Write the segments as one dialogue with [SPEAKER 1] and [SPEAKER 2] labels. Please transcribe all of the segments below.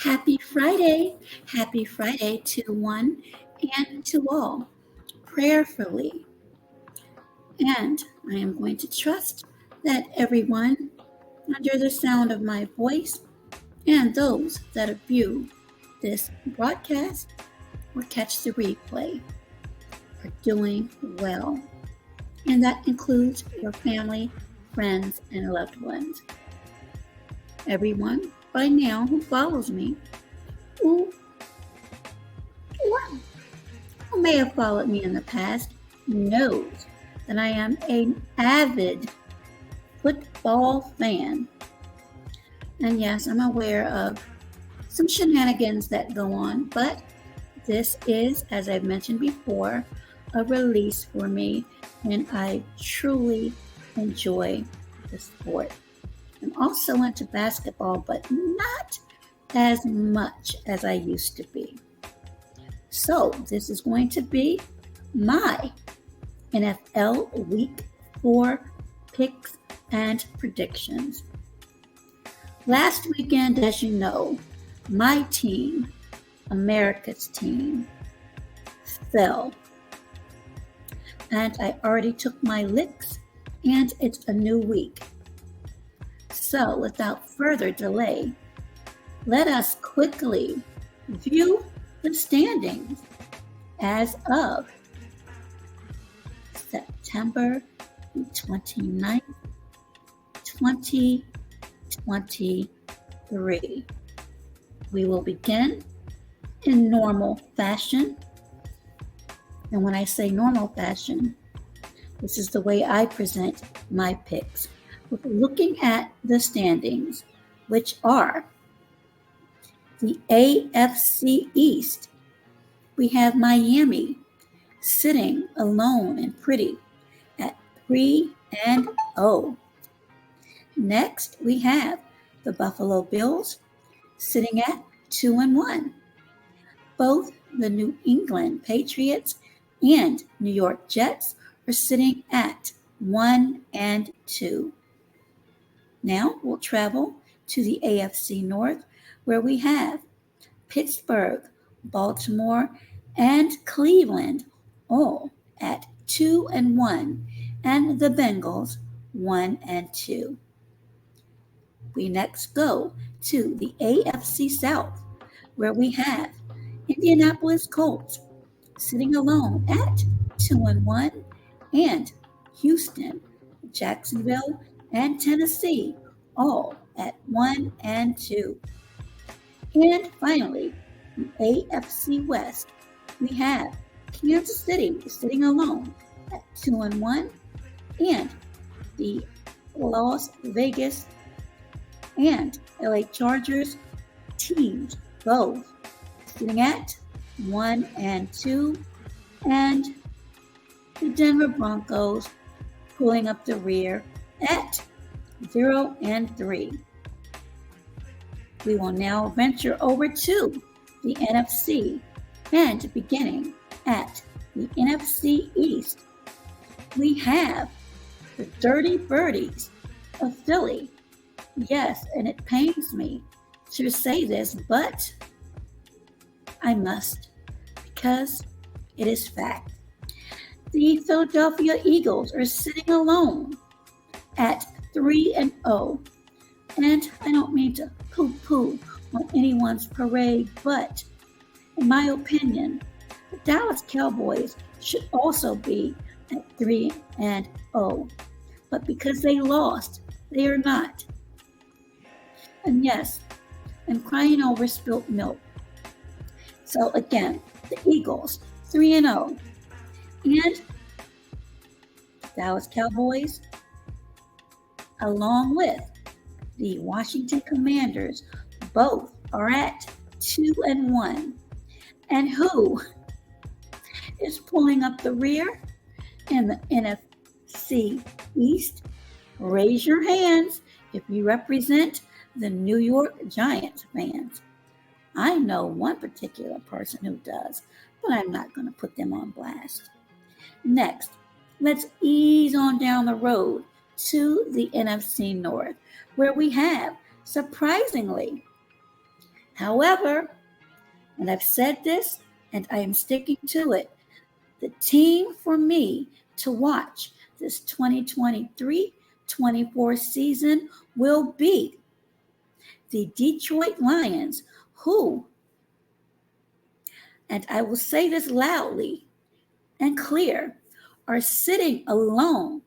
[SPEAKER 1] Happy Friday. Happy Friday to one and to all, prayerfully. And I am going to trust that everyone under the sound of my voice and those that view this broadcast or catch the replay are doing well. And that includes your family, friends, and loved ones. Everyone by now who follows me, who may have followed me in the past, knows that I am an avid football fan. And yes, I'm aware of some shenanigans that go on, but this is, as I've mentioned before, a release for me, and I truly enjoy the sport. I'm also into basketball, but not as much as I used to be. So this is going to be my NFL Week 4 picks and predictions. Last weekend, as you know, my team, America's team, fell. And I already took my licks, and it's a new week. So without further delay, let us quickly view the standings as of September 29th, 2023. We will begin in normal fashion. And when I say normal fashion, this is the way I present my picks. We're looking at the standings, which are the AFC East. We have Miami sitting alone and pretty at 3-0. Next, we have the Buffalo Bills sitting at 2-1. Both the New England Patriots and New York Jets are sitting at 1-2. Now we'll travel to the AFC North, where we have Pittsburgh, Baltimore, and Cleveland all at 2-1, and the Bengals 1-2. We next go to the AFC South, where we have Indianapolis Colts sitting alone at 2-1, and Houston, Jacksonville, and Tennessee all at 1-2. And finally, the AFC West, we have Kansas City sitting alone at 2-1, and the Las Vegas and LA Chargers teams both sitting at 1-2, and the Denver Broncos pulling up the rear at 0-3. We will now venture over to the NFC, and beginning at the NFC East, we have the Dirty Birdies of Philly. Yes, and it pains me to say this, but I must, because it is fact. The Philadelphia Eagles are sitting alone at 3-0. And I don't mean to poo-poo on anyone's parade, but in my opinion, the Dallas Cowboys should also be at 3-0. But because they lost, they are not. And yes, I'm crying over spilt milk. So again, the Eagles, 3-0. And Dallas Cowboys, along with the Washington Commanders, both are at 2-1. And who is pulling up the rear in the NFC East? Raise your hands if you represent the New York Giants fans. I know one particular person who does, but I'm not going to put them on blast. Next, let's ease on down the road to the NFC North, where we have, surprisingly, However, and I've said this and I am sticking to it, the team for me to watch this 2023-24 season will be the Detroit Lions, who, and I will say this loudly and clear, are sitting alone.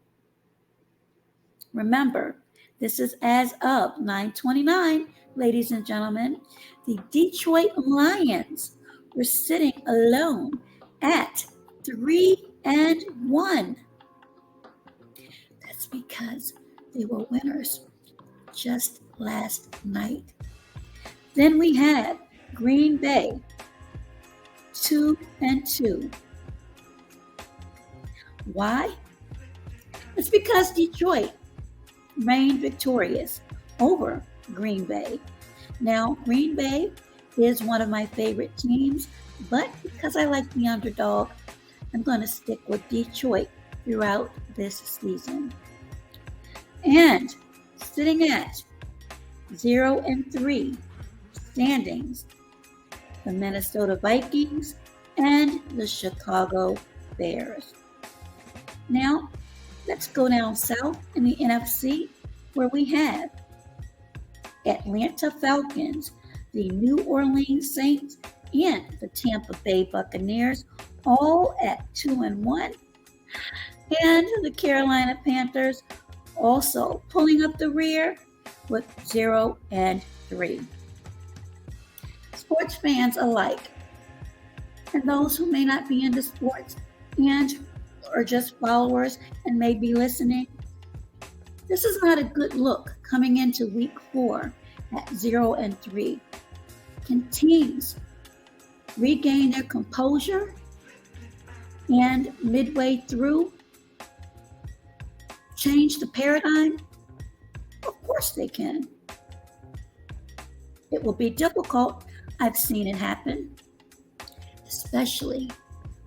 [SPEAKER 1] Remember, this is as of 9/29, ladies and gentlemen. The Detroit Lions were sitting alone at 3-1. That's because they were winners just last night. Then we had Green Bay 2-2. Why? It's because Detroit reigned victorious over Green Bay. Now, Green Bay is one of my favorite teams, but because I like the underdog, I'm going to stick with Detroit throughout this season. And sitting at 0-3 standings, the Minnesota Vikings and the Chicago Bears. Now, let's go down south in the NFC, where we have Atlanta Falcons, the New Orleans Saints, and the Tampa Bay Buccaneers, all at 2-1. And the Carolina Panthers also pulling up the rear with 0-3. Sports fans alike, and those who may not be into sports and or just followers and may be listening, this is not a good look coming into week 4 at 0-3. Can teams regain their composure and midway through change the paradigm? Of course they can. It will be difficult. I've seen it happen, especially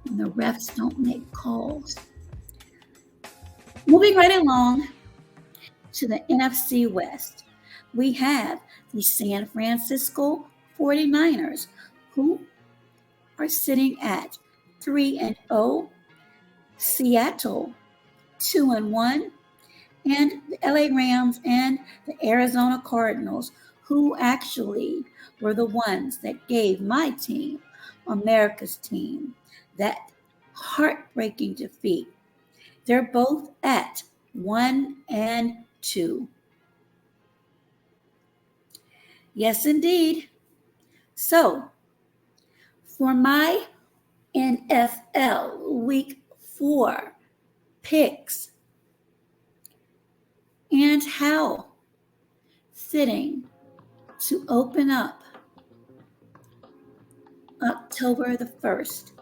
[SPEAKER 1] when the refs don't make calls. Moving right along to the NFC West, we have the San Francisco 49ers, who are sitting at 3-0, Seattle 2-1, and the LA Rams and the Arizona Cardinals, who actually were the ones that gave my team, America's team, that heartbreaking defeat. They're both at 1-2. Yes, indeed. So, for my NFL Week 4 picks, and how fitting to open up October the 1st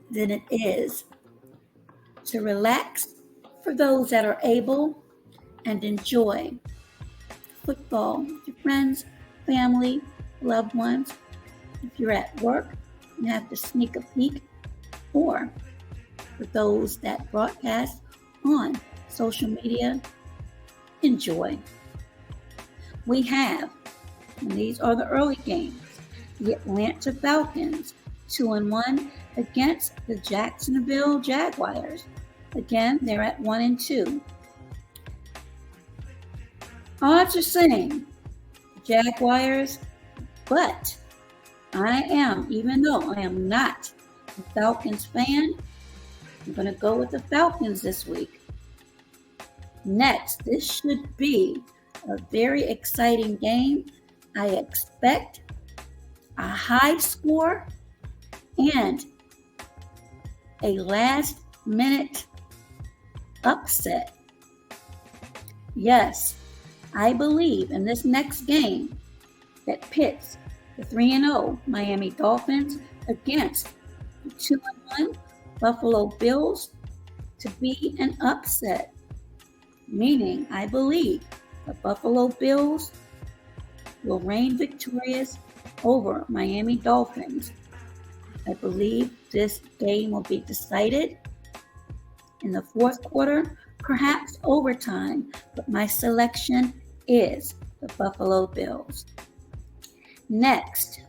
[SPEAKER 1] than it is to relax for those that are able and enjoy football with your friends, family, loved ones. If you're at work and have to sneak a peek, or for those that broadcast on social media, enjoy. We have, and these are the early games, the Atlanta Falcons 2-1 against the Jacksonville Jaguars. Again, they're at 1-2. Odds are saying Jaguars, but I am, even though I am not a Falcons fan, I'm going to go with the Falcons this week. Next, this should be a very exciting game. I expect a high score and a last-minute upset. Yes, I believe in this next game that pits the 3-0 Miami Dolphins against the 2-1 Buffalo Bills to be an upset, meaning I believe the Buffalo Bills will reign victorious over Miami Dolphins. I believe this game will be decided in the fourth quarter, perhaps overtime, but my selection is the the Buffalo Bills. Next,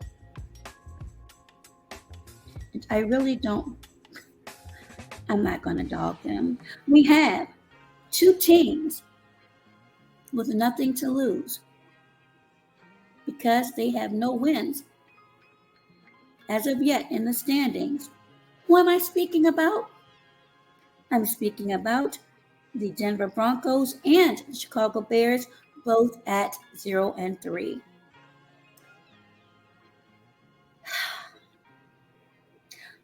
[SPEAKER 1] I'm not going to dog them. We have two teams with nothing to lose because they have no wins as of yet in the standings. Who am I speaking about? I'm speaking about the Denver Broncos and the Chicago Bears, both at 0-3.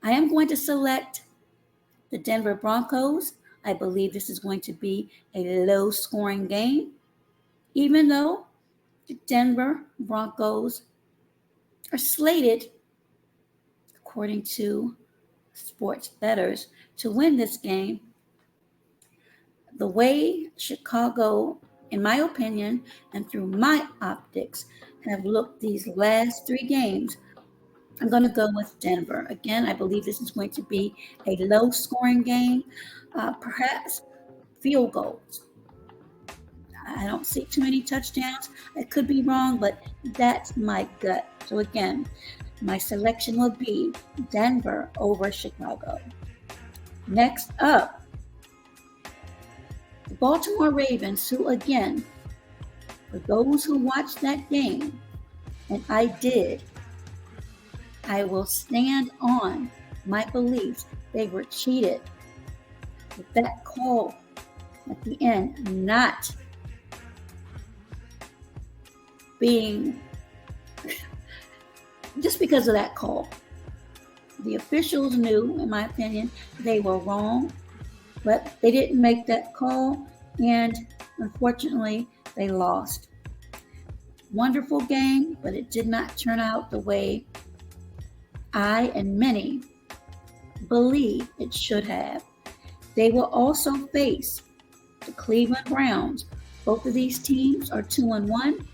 [SPEAKER 1] I am going to select the Denver Broncos. I believe this is going to be a low-scoring game, even though the Denver Broncos are slated, according to sports bettors, to win this game. The way Chicago, in my opinion, and through my optics, have looked these last three games, I'm going to go with Denver. Again, I believe this is going to be a low-scoring game, perhaps field goals. I don't see too many touchdowns. I could be wrong, but that's my gut. So again, my selection will be Denver over Chicago. Next up, the Baltimore Ravens, who again, for those who watched that game, and I did, I will stand on my beliefs. They were cheated with that call at the end not being just because of that call. The officials knew, in my opinion, they were wrong, but they didn't make that call, and unfortunately, they lost. Wonderful game, but it did not turn out the way I and many believe it should have. They will also face the Cleveland Browns. Both of these teams are 2-1.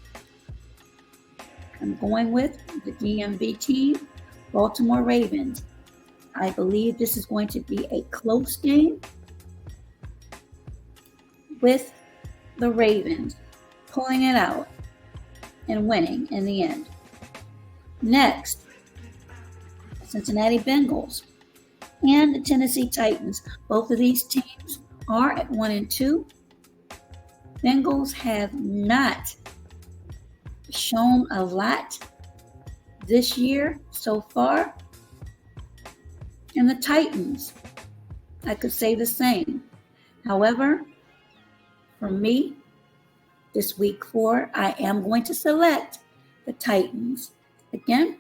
[SPEAKER 1] I'm going with the DMV team, Baltimore Ravens. I believe this is going to be a close game with the Ravens pulling it out and winning in the end. Next, Cincinnati Bengals and the Tennessee Titans. Both of these teams are at 1-2. Bengals have not shown a lot this year so far. And the Titans, I could say the same. However, for me, this week 4, I am going to select the Titans. Again,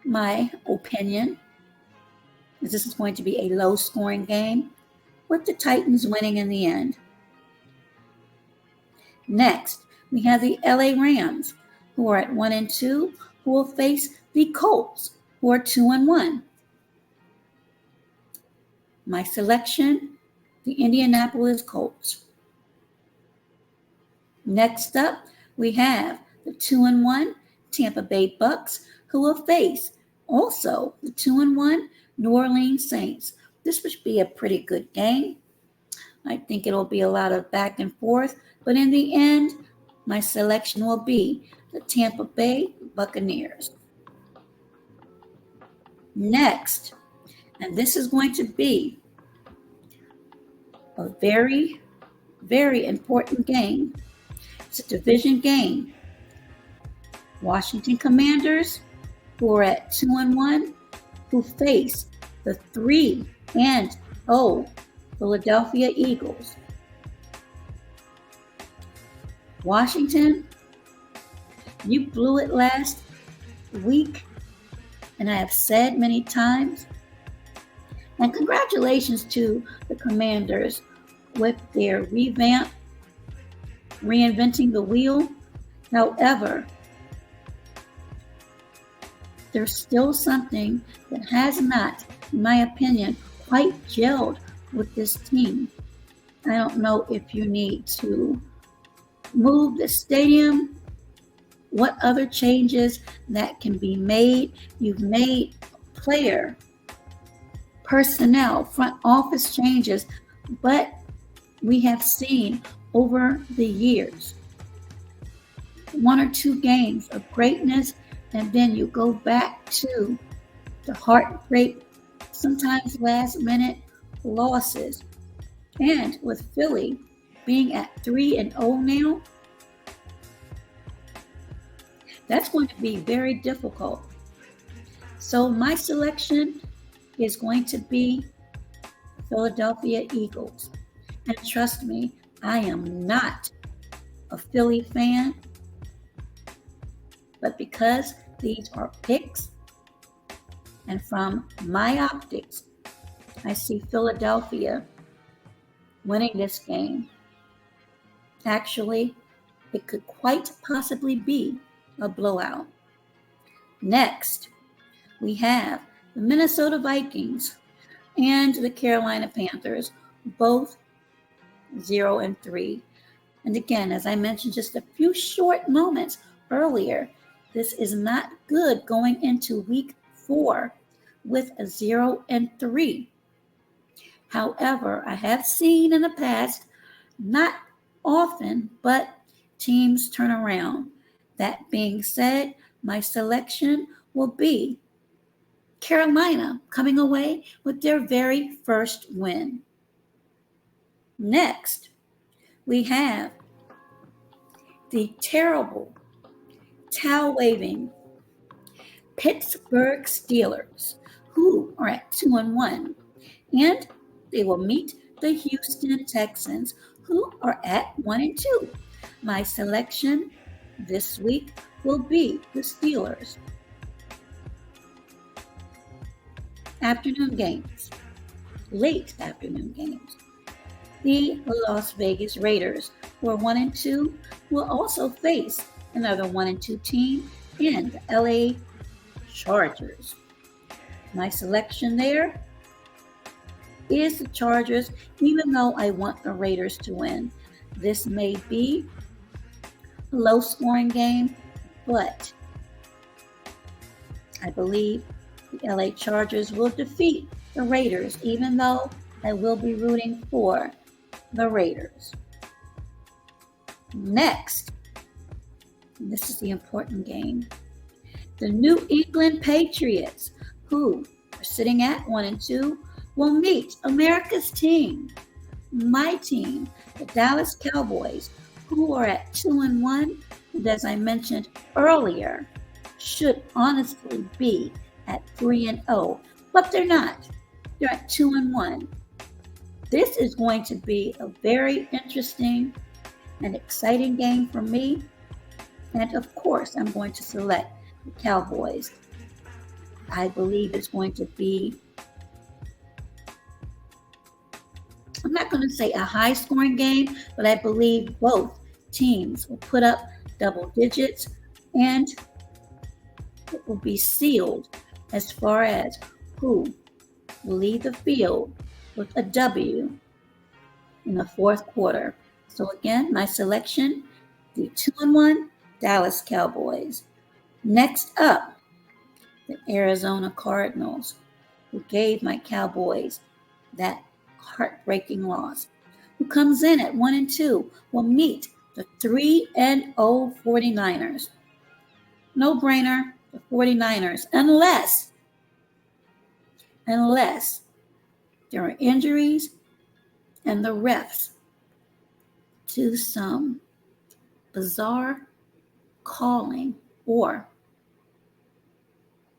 [SPEAKER 1] my opinion is this is going to be a low-scoring game with the Titans winning in the end. Next, we have the LA Rams, who are at 1-2, who will face the Colts, who are 2-1. My selection, the Indianapolis Colts. Next up, we have the 2-1 Tampa Bay Bucks, who will face also the 2-1 New Orleans Saints. This would be a pretty good game. I think it'll be a lot of back and forth, but in the end, my selection will be the Tampa Bay Buccaneers. Next, and this is going to be a very, very important game. It's a division game. Washington Commanders, who are at 2-1, who face the 3-0 Philadelphia Eagles. Washington, you blew it last week, and I have said many times, and congratulations to the Commanders with their revamp, reinventing the wheel. However, there's still something that has not, in my opinion, quite gelled with this team. I don't know if you need to move the stadium, what other changes that can be made. You've made player, personnel, front office changes, but we have seen over the years one or two games of greatness, and then you go back to the heartbreak, sometimes last minute losses. And with Philly being at 3-0 now, that's going to be very difficult. So my selection is going to be Philadelphia Eagles. And trust me, I am not a Philly fan, but because these are picks, and from my optics, I see Philadelphia winning this game. Actually, it could quite possibly be a blowout. Next, we have the Minnesota Vikings and the Carolina Panthers, both 0-3. And again, as I mentioned just a few short moments earlier, this is not good going into week 4 with a 0-3. However, I have seen in the past, not often, but teams turn around. That being said, my selection will be Carolina coming away with their very first win. Next, we have the terrible, towel-waving Pittsburgh Steelers, who are at 2-1, and they will meet the Houston Texans, who are at 1-2. My selection this week will be the Steelers. Afternoon games, late afternoon games. The Las Vegas Raiders, who are 1-2, will also face another 1-2 team in the LA Chargers. My selection there is the Chargers, even though I want the Raiders to win. This may be a low-scoring game, but I believe the LA Chargers will defeat the Raiders, even though I will be rooting for the Raiders. Next, and this is the important game, the New England Patriots, who are sitting at 1-2, will meet America's team, my team, the Dallas Cowboys, who are at 2-1, and as I mentioned earlier, should honestly be at 3-0, but they're not. They're at 2-1. This is going to be a very interesting and exciting game for me. And of course, I'm going to select the Cowboys. I believe it's going to be, I'm not going to say a high-scoring game, but I believe both teams will put up double digits, and it will be sealed as far as who will lead the field with a W in the fourth quarter. So again, my selection, the 2-1 Dallas Cowboys. Next up, the Arizona Cardinals, who gave my Cowboys that heartbreaking loss, who comes in at 1-2, will meet the 3-0 49ers. No brainer, the 49ers, unless there are injuries and the refs do some bizarre calling or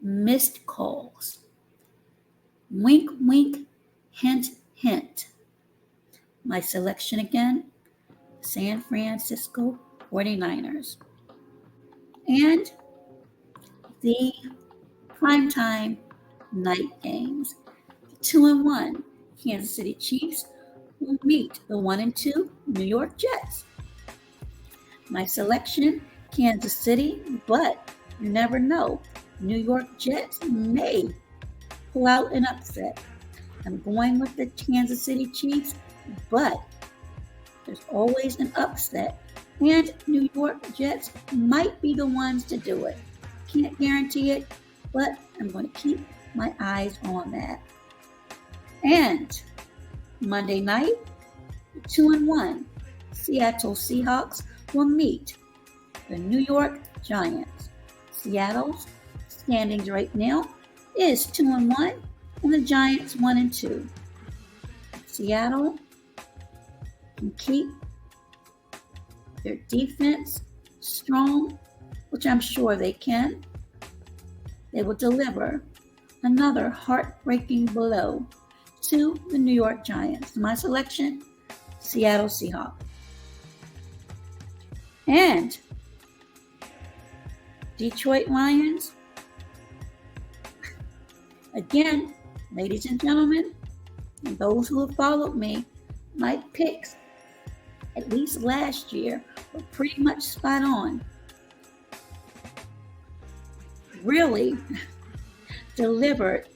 [SPEAKER 1] missed calls. Wink, wink, hint, hint. My selection again, San Francisco 49ers. And the primetime night games. The 2-1 Kansas City Chiefs will meet the 1-2 New York Jets. My selection, Kansas City, but you never know. New York Jets may pull out an upset. I'm going with the Kansas City Chiefs, but there's always an upset, and New York Jets might be the ones to do it. Can't guarantee it, but I'm going to keep my eyes on that. And Monday night, 2-1 Seattle Seahawks will meet the New York Giants. Seattle's standings right now is 2-1, and the Giants 1-2. Seattle can keep their defense strong, which I'm sure they can. They will deliver another heartbreaking blow to the New York Giants. My selection, Seattle Seahawks. And Detroit Lions. Again, ladies and gentlemen, and those who have followed me, my picks, at least last year, were pretty much spot on. Really delivered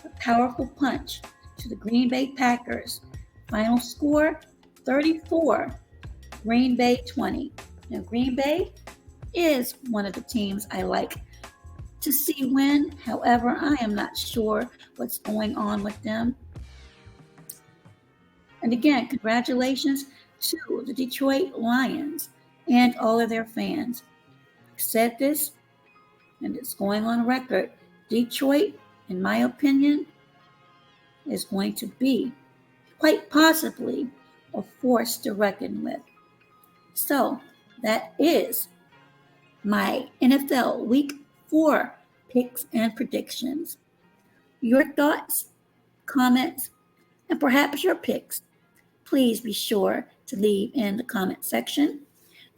[SPEAKER 1] a powerful punch to the Green Bay Packers. Final score, 34, Green Bay 20. Now, Green Bay is one of the teams I like to see win. However, I am not sure what's going on with them. And again, congratulations to the Detroit Lions and all of their fans. I said this, and it's going on record. Detroit, in my opinion, is going to be quite possibly a force to reckon with. So that is my NFL Week 4 picks and predictions. Your thoughts, comments, and perhaps your picks, please be sure to leave in the comment section.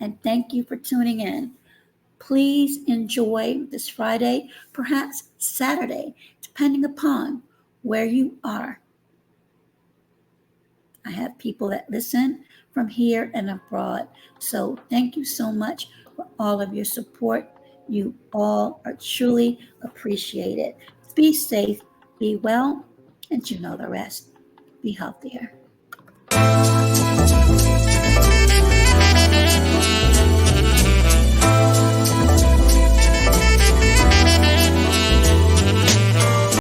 [SPEAKER 1] And thank you for tuning in. Please enjoy this Friday, perhaps Saturday, depending upon where you are. I have people that listen from here and abroad. So thank you so much for all of your support. You all are truly appreciated. Be safe, be well, and you know the rest. Be healthier.